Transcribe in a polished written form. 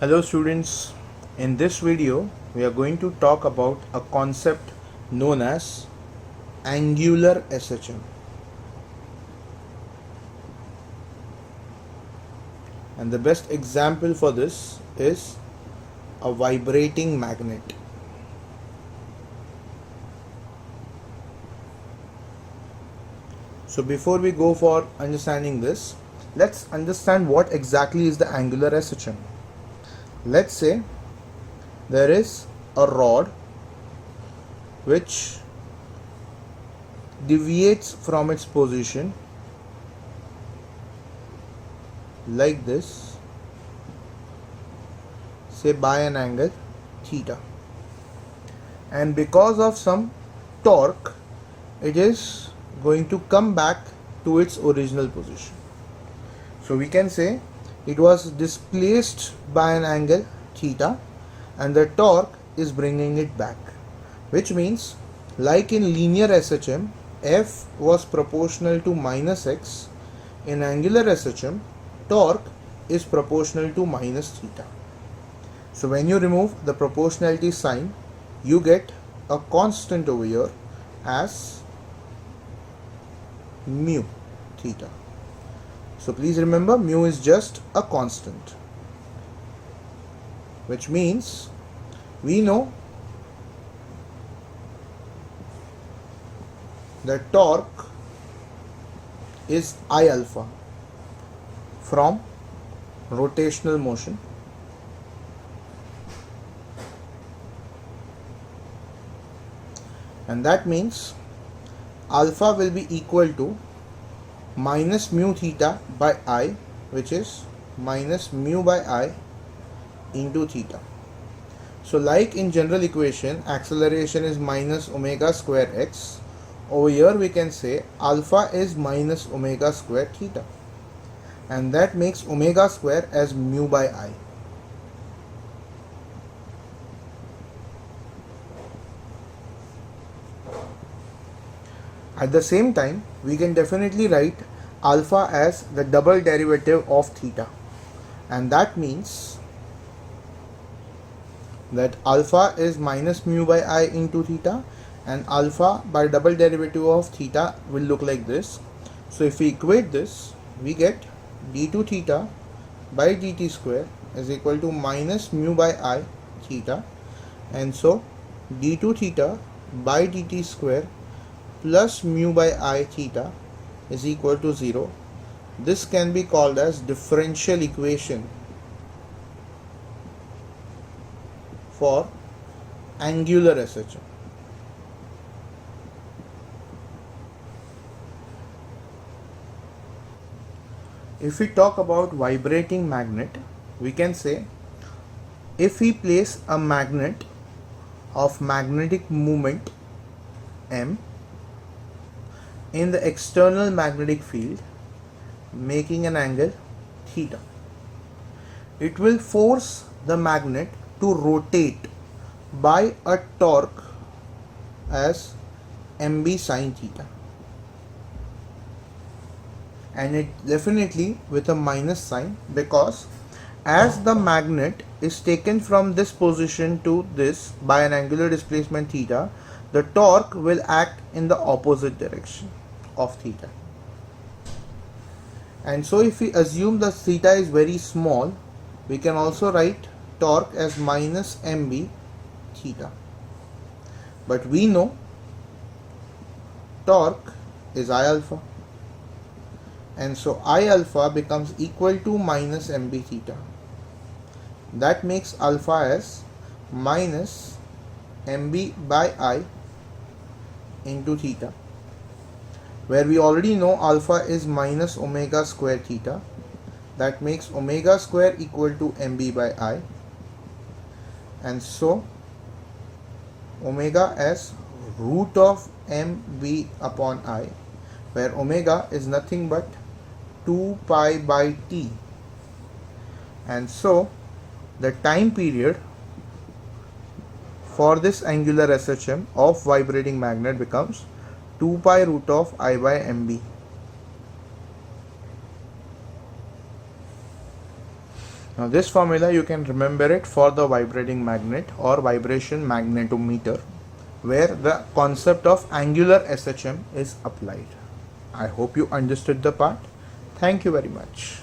Hello students, in this video we are going to talk about a concept known as angular SHM. And the best example for this is a vibrating magnet. So before we go for understanding this, let's understand what exactly is the angular SHM. Let's say there is a rod which deviates from its position like this, say by an angle theta, and because of some torque it is going to come back to its original position. So we can say it was displaced by an angle theta and the torque is bringing it back, which means like in linear SHM, F was proportional to minus x. In angular SHM, torque is proportional to minus theta. So when you remove the proportionality sign, you get a constant over here as mu theta. So please remember, mu is just a constant, which means we know that torque is I alpha from rotational motion, and that means alpha will be equal to minus mu theta by I, which is minus mu by I into theta. So like in general equation, acceleration is minus omega square x. Over here we can say alpha is minus omega square theta, and that makes omega square as mu by I. At the same time, we can definitely write alpha as the double derivative of theta, and that means that alpha is minus mu by I into theta, and alpha by double derivative of theta will look like this. So if we equate this, we get d2 theta by dt square is equal to minus mu by I theta, and so d2 theta by dt square plus mu by I theta is equal to 0. This can be called as differential equation for angular SHM. If we talk about vibrating magnet, we can say if we place a magnet of magnetic moment M in the external magnetic field making an angle theta, it will force the magnet to rotate by a torque as mb sine theta, and it definitely with a minus sign, because as the magnet is taken from this position to this by an angular displacement theta, the torque will act in the opposite direction of theta. And so if we assume the theta is very small, we can also write torque as minus mb theta. But we know torque is I alpha, and so I alpha becomes equal to minus mb theta. That makes alpha as minus mb by I into theta, where we already know alpha is minus omega square theta. That makes omega square equal to mb by I, and so omega as root of mb upon I, where omega is nothing but 2 pi by t, and so the time period for this angular SHM of vibrating magnet becomes 2 pi root of I by mb. Now this formula you can remember it for the vibrating magnet or vibration magnetometer, where the concept of angular SHM is applied. I hope you understood the part. Thank you very much.